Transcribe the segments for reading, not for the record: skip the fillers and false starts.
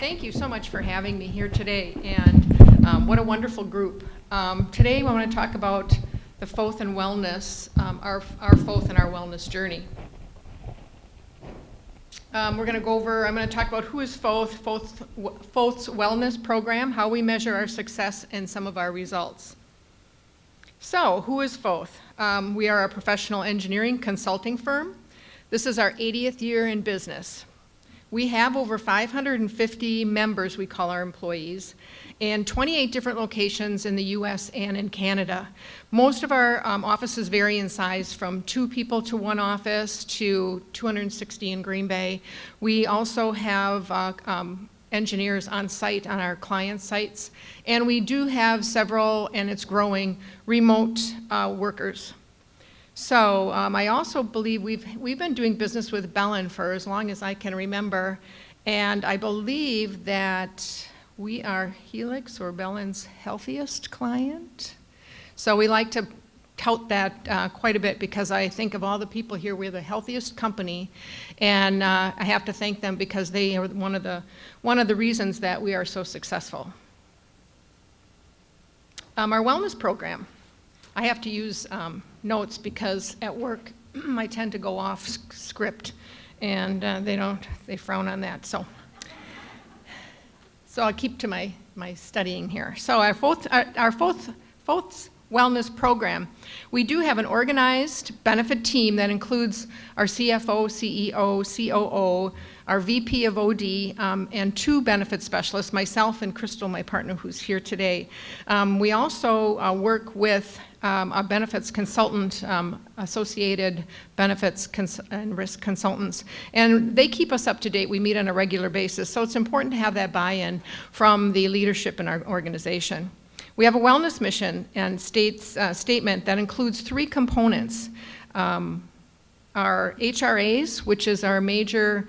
Thank you so much for having me here today, and what a wonderful group. Today I want to talk about the Foth and Wellness, our Foth and our wellness journey. I'm going to talk about who is Foth's wellness program, how we measure our success, and some of our results. So, who is Foth? We are a professional engineering consulting firm. This is our 80th year in business. We have over 550 members, we call our employees, and 28 different locations in the US and in Canada. Most of our offices vary in size from 2 people to 1 office to 260 in Green Bay. We also have engineers on site on our client sites, and we do have several, and it's growing, remote workers. So I also believe we've been doing business with Bellin for as long as I can remember, and I believe that we are Helix or Bellin's healthiest client. So we like to tout that quite a bit because I think of all the people here, we're the healthiest company, and I have to thank them because they are one of the reasons that we are so successful. Our wellness program. I have to use notes because at work I tend to go off script, and they frown on that. So I'll keep to my studying here. So our Foth's wellness program, we do have an organized benefit team that includes our CFO, CEO, COO, our VP of OD, and 2 benefit specialists, myself and Crystal, my partner, who's here today. We also work with a benefits consultant, Associated Benefits and Risk Consultants, and they keep us up to date. We meet on a regular basis, so it's important to have that buy-in from the leadership in our organization. We have a wellness mission and statement that includes 3 components. Our HRAs, which is our major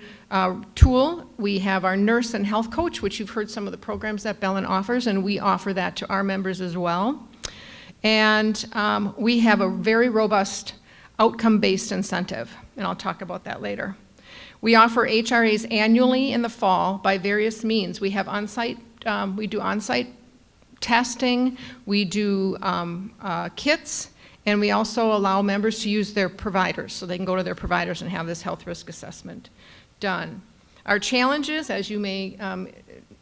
tool. We have our nurse and health coach, which you've heard some of the programs that Bellin offers, and we offer that to our members as well. And we have a very robust outcome-based incentive, and I'll talk about that later. We offer HRAs annually in the fall by various means. We have we do on-site testing, we do kits, and we also allow members to use their providers, so they can go to their providers and have this health risk assessment done. Our challenges, as you may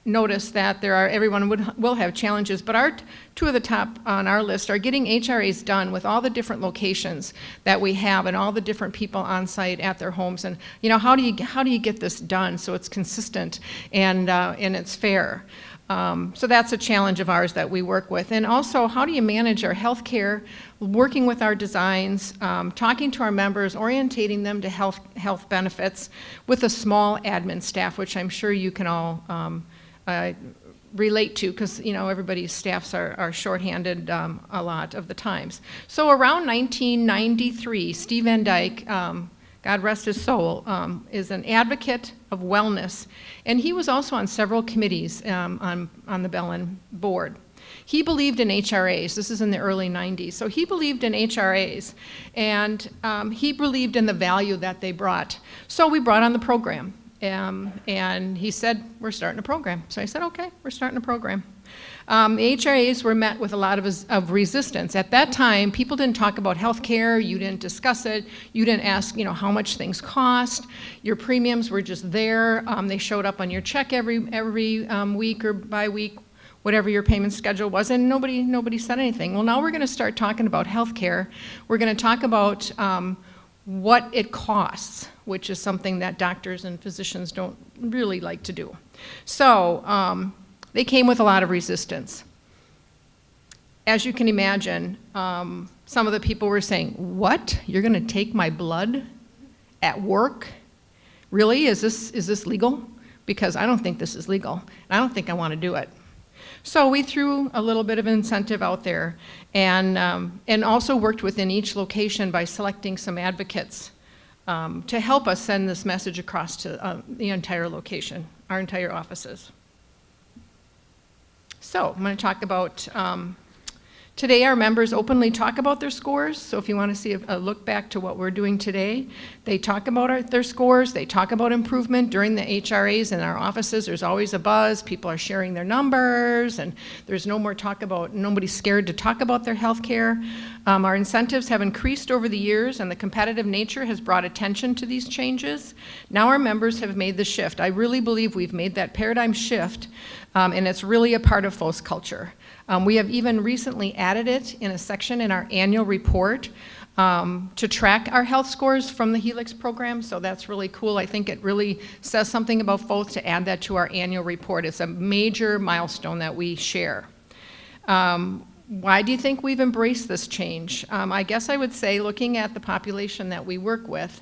notice that everyone will have challenges, but our 2 of the top on our list are getting HRAs done with all the different locations that we have and all the different people on site at their homes. And how do you get this done so it's consistent and it's fair? So that's a challenge of ours that we work with. And also, how do you manage our healthcare, working with our designs, talking to our members, orientating them to health benefits with a small admin staff, which I'm sure you can all relate to because everybody's staffs are shorthanded a lot of the times. So around 1993, Steve Van Dyke, God rest his soul, is an advocate of wellness, and he was also on several committees on the Bellin board. He believed in HRAs. This is in the early 90s. So he believed in HRAs, and he believed in the value that they brought. So we brought on the program, and he said, we're starting a program. So I said, okay, we're starting a program. The HRAs were met with a lot of resistance. At that time, people didn't talk about health care, you didn't discuss it, you didn't ask how much things cost, your premiums were just there, they showed up on your check every week or bi-week, whatever your payment schedule was, and nobody said anything. Well, now we're going to start talking about health care. We're going to talk about what it costs, which is something that doctors and physicians don't really like to do. So, they came with a lot of resistance. As you can imagine, some of the people were saying, what? You're going to take my blood at work? Really? Is this legal? Because I don't think this is legal, and I don't think I want to do it. So we threw a little bit of incentive out there and also worked within each location by selecting some advocates to help us send this message across to the entire location, our entire offices. So I'm going to talk about Today, our members openly talk about their scores, so if you want to see a look back to what we're doing today, they talk about their scores, they talk about improvement during the HRAs in our offices. There's always a buzz, people are sharing their numbers, and there's no more talk about, nobody's scared to talk about their health care. Our incentives have increased over the years, and the competitive nature has brought attention to these changes. Now our members have made the shift. I really believe we've made that paradigm shift, and it's really a part of FOS culture. We have even recently added it in a section in our annual report to track our health scores from the Helix program, so that's really cool. I think it really says something about FOS to add that to our annual report. It's a major milestone that we share. Why do you think we've embraced this change? I guess I would say, looking at the population that we work with,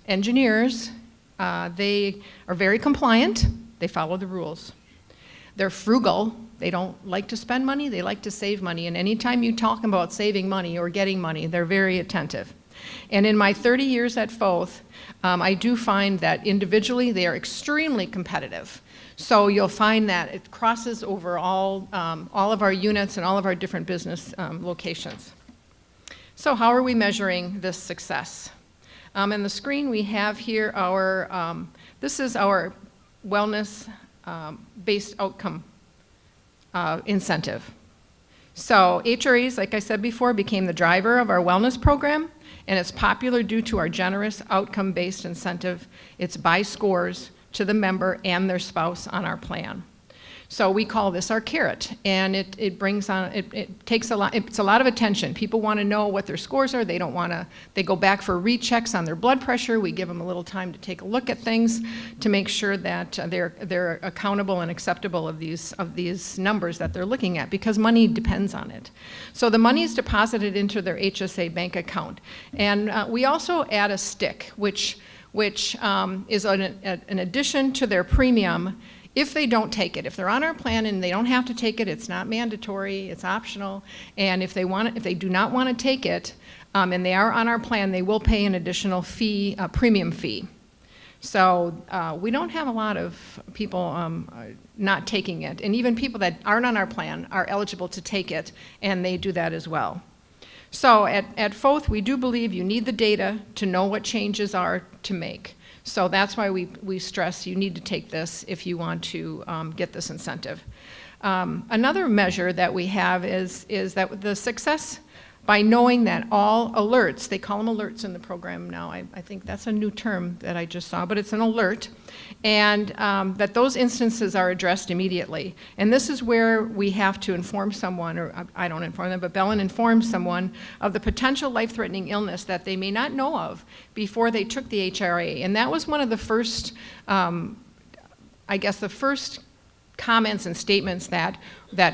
engineers, they are very compliant, they follow the rules. They're frugal. They don't like to spend money, they like to save money, and anytime you talk about saving money or getting money, they're very attentive. And in my 30 years at FOS, I do find that individually they are extremely competitive. So you'll find that it crosses over all of our units and all of our different business locations. So how are we measuring this success? On the screen we have here our, this is our wellness-based outcome incentive. So HRAs, like I said before, became the driver of our wellness program, and it's popular due to our generous outcome-based incentive. It's by scores to the member and their spouse on our plan. So we call this our carrot, and it brings on, it takes a lot, it's a lot of attention. People want to know what their scores are. They don't want to, they go back for rechecks on their blood pressure. We give them a little time to take a look at things to make sure that they're accountable and acceptable of these numbers that they're looking at, because money depends on it. So the money is deposited into their HSA bank account. And we also add a stick, which is an addition to their premium if they don't take it. If they're on our plan and they don't have to take it, it's not mandatory, it's optional. And if they do not want to take it, and they are on our plan, they will pay an additional fee, a premium fee. So we don't have a lot of people not taking it. And even people that aren't on our plan are eligible to take it, and they do that as well. So at FOS, we do believe you need the data to know what changes are to make. So that's why we stress you need to take this if you want to get this incentive. Another measure that we have is that the success by knowing that all alerts, they call them alerts in the program now, I think that's a new term that I just saw, but it's an alert, and that those instances are addressed immediately. And this is where we have to inform someone, or I don't inform them, but Belen informs someone of the potential life-threatening illness that they may not know of before they took the HRA. And that was one of the first, I guess the first comments and statements that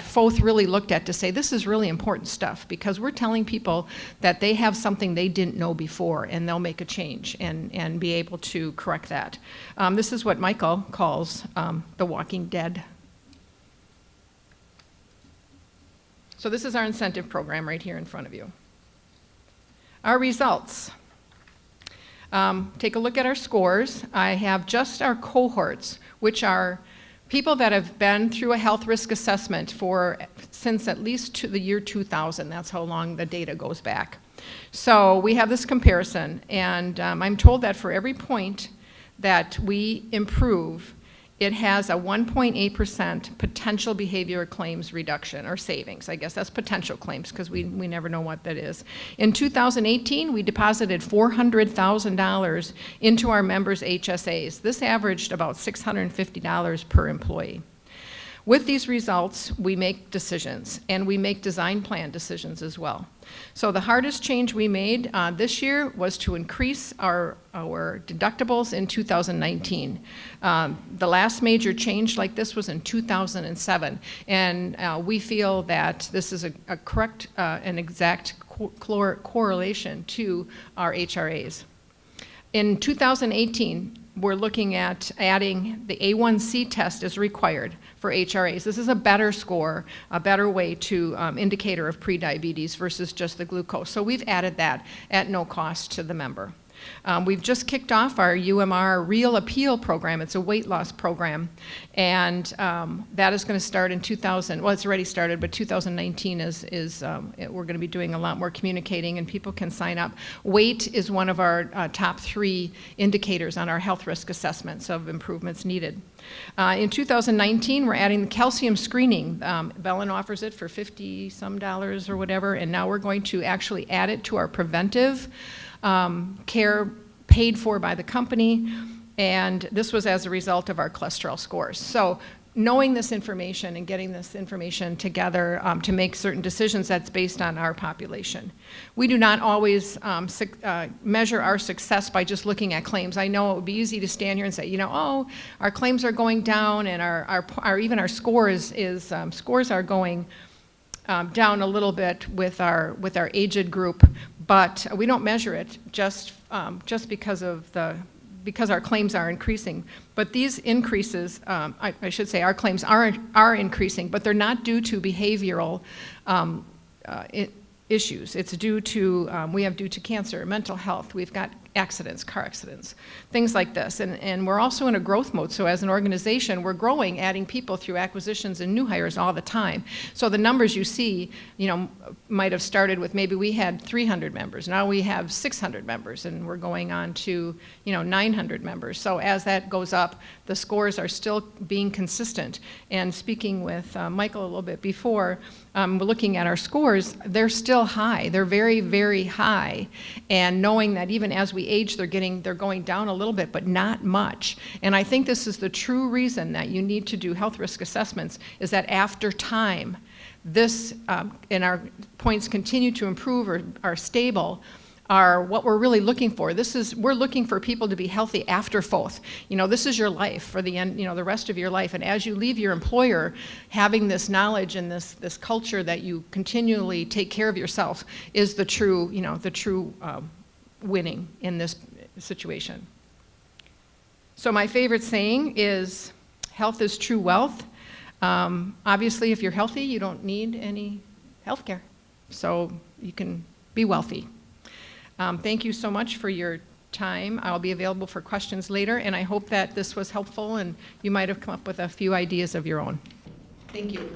FOS really looked at to say this is really important stuff, because we're telling people that they have something they didn't know before, and they'll make a change and be able to correct that. This is what Michael calls the walking dead. So this is our incentive program right here in front of you. Our results. Take a look at our scores. I have just our cohorts, which are people that have been through a health risk assessment since at least the year 2000. That's how long the data goes back. So we have this comparison, and I'm told that for every point that we improve, it has a 1.8% potential behavior claims reduction, or savings. I guess that's potential claims, because we never know what that is. In 2018, we deposited $400,000 into our members' HSAs. This averaged about $650 per employee. With these results, we make decisions, and we make design plan decisions as well. So the hardest change we made this year was to increase our deductibles in 2019. The last major change like this was in 2007, and we feel that this is a correct and exact correlation to our HRAs. In 2018, we're looking at adding the A1C test as required for HRAs. This is a better score, a better way to indicator of prediabetes versus just the glucose. So we've added that at no cost to the member. We've just kicked off our UMR Real Appeal program. It's a weight loss program, and that is going to start in 2000. Well, it's already started, but 2019 we're going to be doing a lot more communicating, and people can sign up. Weight is one of our top 3 indicators on our health risk assessments of improvements needed. In 2019, we're adding the calcium screening. Bellin offers it for $50-some or whatever, and now we're going to actually add it to our preventive care paid for by the company, and this was as a result of our cholesterol scores. So knowing this information and getting this information together to make certain decisions, that's based on our population. We do not always measure our success by just looking at claims. I know it would be easy to stand here and say, oh, our claims are going down, and even our scores are going down a little bit with our aged group, but we don't measure it just because our claims are increasing. But these increases, I should say, our claims are increasing, but they're not due to behavioral issues. It's due to cancer, mental health. We've got accidents, car accidents, things like this. And we're also in a growth mode. So as an organization, we're growing, adding people through acquisitions and new hires all the time. So the numbers you see, might have started with maybe we had 300 members. Now we have 600 members, and we're going on to 900 members. So as that goes up, the scores are still being consistent. And speaking with Michael a little bit before, we're looking at our scores, they're still high. They're very, very high. And knowing that even as we age, they're going down a little bit, but not much. And I think this is the true reason that you need to do health risk assessments, is that after time, this and our points continue to improve or are stable, are what we're really looking for. We're looking for people to be healthy after FOTH. This is your life for the end, the rest of your life. And as you leave your employer, having this knowledge and this culture that you continually take care of yourself is the true winning in this situation. So my favorite saying is, health is true wealth. Obviously, if you're healthy, you don't need any health care. So you can be wealthy. Thank you so much for your time. I'll be available for questions later, and I hope that this was helpful and you might have come up with a few ideas of your own. Thank you.